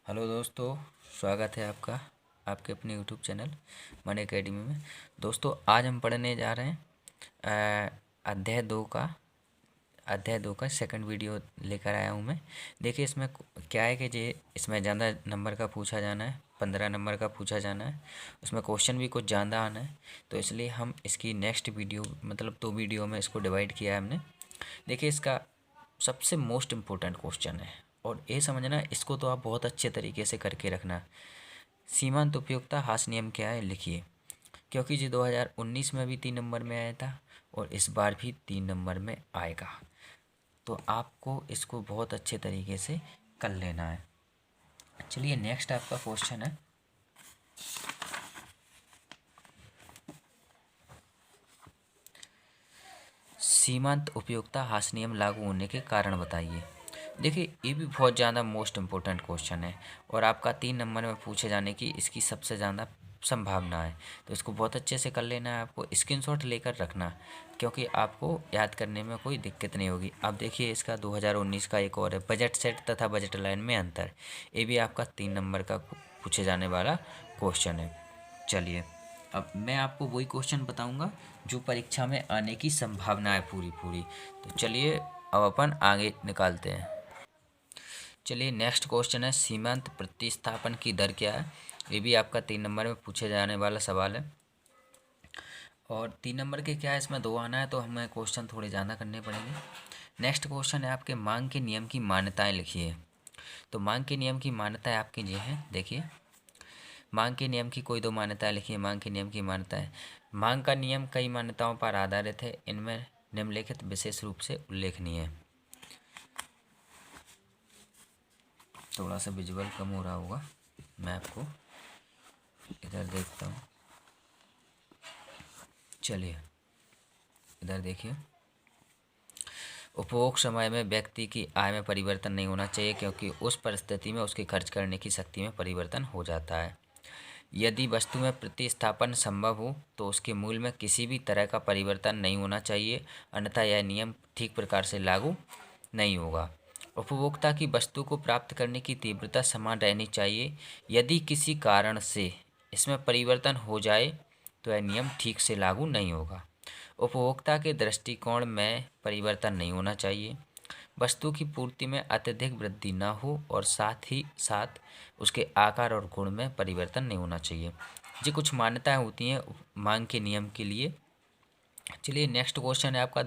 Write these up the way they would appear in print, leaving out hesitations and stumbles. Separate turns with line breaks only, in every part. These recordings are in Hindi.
हेलो दोस्तों, स्वागत है आपका आपके अपने यूट्यूब चैनल मनी एकेडमी में। दोस्तों, आज हम पढ़ने जा रहे हैं अध्याय 2 का सेकंड वीडियो लेकर आया हूँ मैं। देखिए, इसमें क्या है कि जे इसमें ज़्यादा नंबर का पूछा जाना है, 15 नंबर का पूछा जाना है। उसमें क्वेश्चन भी कुछ ज़्यादा आना है, तो इसलिए हम इसकी नेक्स्ट वीडियो मतलब 2 वीडियो में इसको डिवाइड किया है हमने। देखिए, इसका सबसे मोस्ट इम्पोर्टेंट क्वेश्चन है और ये समझना, इसको तो आप बहुत अच्छे तरीके से करके रखना। सीमांत उपयोगिता हास नियम क्या है, लिखिए। क्योंकि जी 2019 में भी 3 नंबर में आया था और इस बार भी 3 नंबर में आएगा, तो आपको इसको बहुत अच्छे तरीके से कर लेना है। चलिए, नेक्स्ट आपका क्वेश्चन है, सीमांत उपयोगिता हास नियम लागू होने के कारण बताइए। देखिए, ये भी बहुत ज़्यादा मोस्ट इम्पोर्टेंट क्वेश्चन है और आपका 3 नंबर में पूछे जाने की इसकी सबसे ज़्यादा संभावना है, तो इसको बहुत अच्छे से कर लेना है। आपको स्क्रीनशॉट लेकर रखना, क्योंकि आपको याद करने में कोई दिक्कत नहीं होगी। अब देखिए, इसका 2019 का एक और है, बजट सेट तथा बजट लाइन में अंतर। ये भी आपका 3 नंबर का पूछे जाने वाला क्वेश्चन है। चलिए, अब मैं आपको वही क्वेश्चन बताऊंगा जो परीक्षा में आने की संभावना है पूरी पूरी। तो चलिए, अब अपन आगे निकालते हैं। चलिए, नेक्स्ट क्वेश्चन है, सीमांत प्रतिस्थापन की दर क्या है। ये भी आपका 3 नंबर में पूछे जाने वाला सवाल है और 3 नंबर के क्या है, इसमें 2 आना है, तो हमें क्वेश्चन थोड़े ज़्यादा करने पड़ेंगे। नेक्स्ट क्वेश्चन है आपके, मांग के नियम की मान्यताएं लिखिए। तो मांग के नियम की मान्यताएं आपकी ये हैं, देखिए। मांग के नियम की कोई 2 मान्यताएं लिखिए। मांग के नियम की मान्यताएं, मांग का नियम कई मान्यताओं पर आधारित है, इनमें निम्नलिखित विशेष रूप से उल्लेखनीय है। थोड़ा सा विजुअल कम हो रहा होगा, मैं आपको इधर देखता हूँ। चलिए, इधर देखिए। उपभोग समय में व्यक्ति की आय में परिवर्तन नहीं होना चाहिए, क्योंकि उस परिस्थिति में उसके खर्च करने की शक्ति में परिवर्तन हो जाता है। यदि वस्तु में प्रतिस्थापन संभव हो तो उसके मूल्य में किसी भी तरह का परिवर्तन नहीं होना चाहिए, अन्यथा यह नियम ठीक प्रकार से लागू नहीं होगा। उपभोक्ता की वस्तु को प्राप्त करने की तीव्रता समान रहनी चाहिए। यदि किसी कारण से इसमें परिवर्तन हो जाए तो यह नियम ठीक से लागू नहीं होगा। उपभोक्ता के दृष्टिकोण में परिवर्तन नहीं होना चाहिए। वस्तु की पूर्ति में अत्यधिक वृद्धि न हो और साथ ही साथ उसके आकार और गुण में परिवर्तन नहीं होना चाहिए। ये कुछ मान्यताएं होती हैं मांग के नियम के लिए। चलिए, नेक्स्ट क्वेश्चन है आपका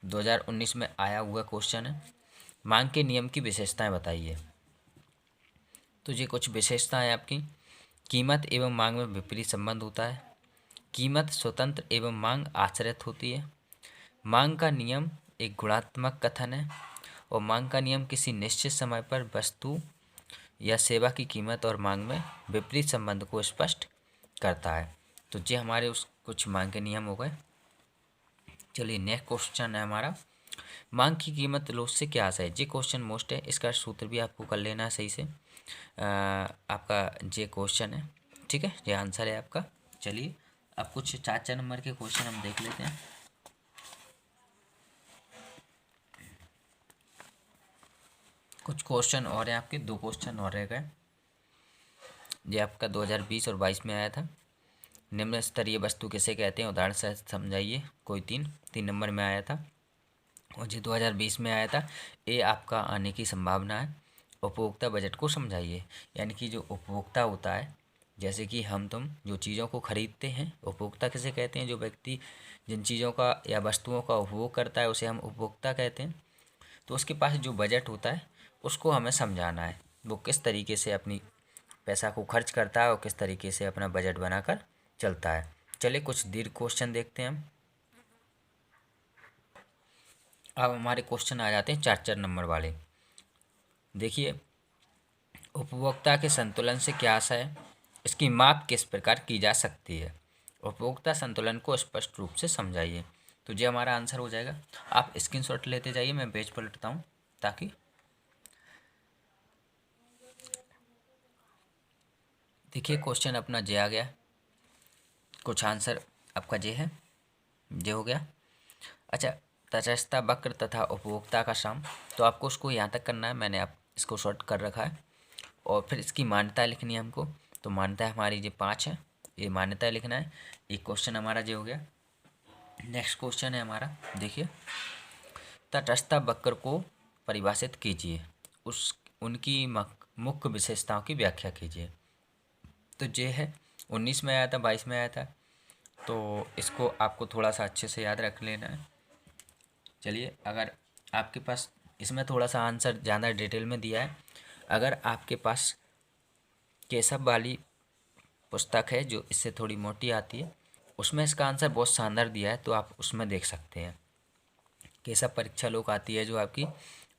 2019 में आया हुआ क्वेश्चन है, मांग के नियम की विशेषताएं बताइए। तो ये कुछ विशेषताएं आपकी, कीमत एवं मांग में विपरीत संबंध होता है, कीमत स्वतंत्र एवं मांग आश्रित होती है, मांग का नियम एक गुणात्मक कथन है और मांग का नियम किसी निश्चित समय पर वस्तु या सेवा की कीमत और मांग में विपरीत संबंध को स्पष्ट करता है। तो ये हमारे उस कुछ मांग के नियम हो गए। चलिए, नेक्स्ट क्वेश्चन है हमारा, मांग की कीमत लोच से क्या आशय है। ये क्वेश्चन मोस्ट है, इसका सूत्र भी आपको कर लेना है सही से। आपका ये क्वेश्चन है, ठीक है, ये आंसर है आपका। चलिए, अब कुछ 4 नंबर के क्वेश्चन हम देख लेते हैं। कुछ क्वेश्चन और हैं आपके, 2 क्वेश्चन और रह गए। ये आपका 2020 और 22 में आया था। निम्न स्तरीय वस्तु किसे कहते हैं, उदाहरण से समझाइए। कोई 3 नंबर में आया था और जो 2020 में आया था, ये आपका आने की संभावना है। उपभोक्ता बजट को समझाइए, यानी कि जो उपभोक्ता होता है, जैसे कि हम तुम जो चीज़ों को खरीदते हैं, उपभोक्ता किसे कहते हैं। जो व्यक्ति जिन चीज़ों का या वस्तुओं का उपभोग करता है उसे हम उपभोक्ता कहते हैं। तो उसके पास जो बजट होता है उसको हमें समझाना है, वो किस तरीके से अपनी पैसा को खर्च करता है और किस तरीके से अपना बजट बनाकर चलता है। चलिए, कुछ दीर्घ क्वेश्चन देखते हैं हम। अब हमारे क्वेश्चन आ जाते हैं 4 नंबर वाले। देखिए, उपभोक्ता के संतुलन से क्या आशय है, इसकी माप किस प्रकार की जा सकती है। उपभोक्ता संतुलन को स्पष्ट रूप से समझाइए। तो ये हमारा आंसर हो जाएगा। आप स्क्रीनशॉट लेते जाइए, मैं पेज पलटता हूँ ताकि देखिए, क्वेश्चन अपना जे आ गया, कुछ आंसर आपका जे है, जे हो गया। अच्छा, तटस्थता वक्र तथा उपभोक्ता का सम, तो आपको उसको यहाँ तक करना है। मैंने आप इसको शॉर्ट कर रखा है। और फिर इसकी मान्यता लिखनी है हमको। तो मान्यता हमारी ये 5 है, ये मान्यता लिखना है। एक क्वेश्चन हमारा ये हो गया। नेक्स्ट क्वेश्चन है हमारा, देखिए, तटस्थता वक्र को परिभाषित कीजिए, उस उनकी मुख्य विशेषताओं की व्याख्या कीजिए। तो ये है 19 में आया था, 22 में आया था, तो इसको आपको थोड़ा सा अच्छे से याद रख लेना है। चलिए, अगर आपके पास इसमें थोड़ा सा आंसर ज़्यादा डिटेल में दिया है, अगर आपके पास केशव वाली पुस्तक है जो इससे थोड़ी मोटी आती है, उसमें इसका आंसर बहुत शानदार दिया है, तो आप उसमें देख सकते हैं। केशव परीक्षा लोक आती है जो आपकी,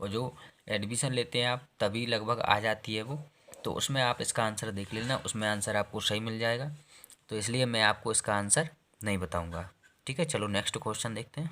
और जो एडमिशन लेते हैं आप तभी लगभग आ जाती है वो, तो उसमें आप इसका आंसर देख लेना, उसमें आंसर आपको सही मिल जाएगा। तो इसलिए मैं आपको इसका आंसर नहीं बताऊंगा। ठीक है, चलो नेक्स्ट क्वेश्चन देखते हैं।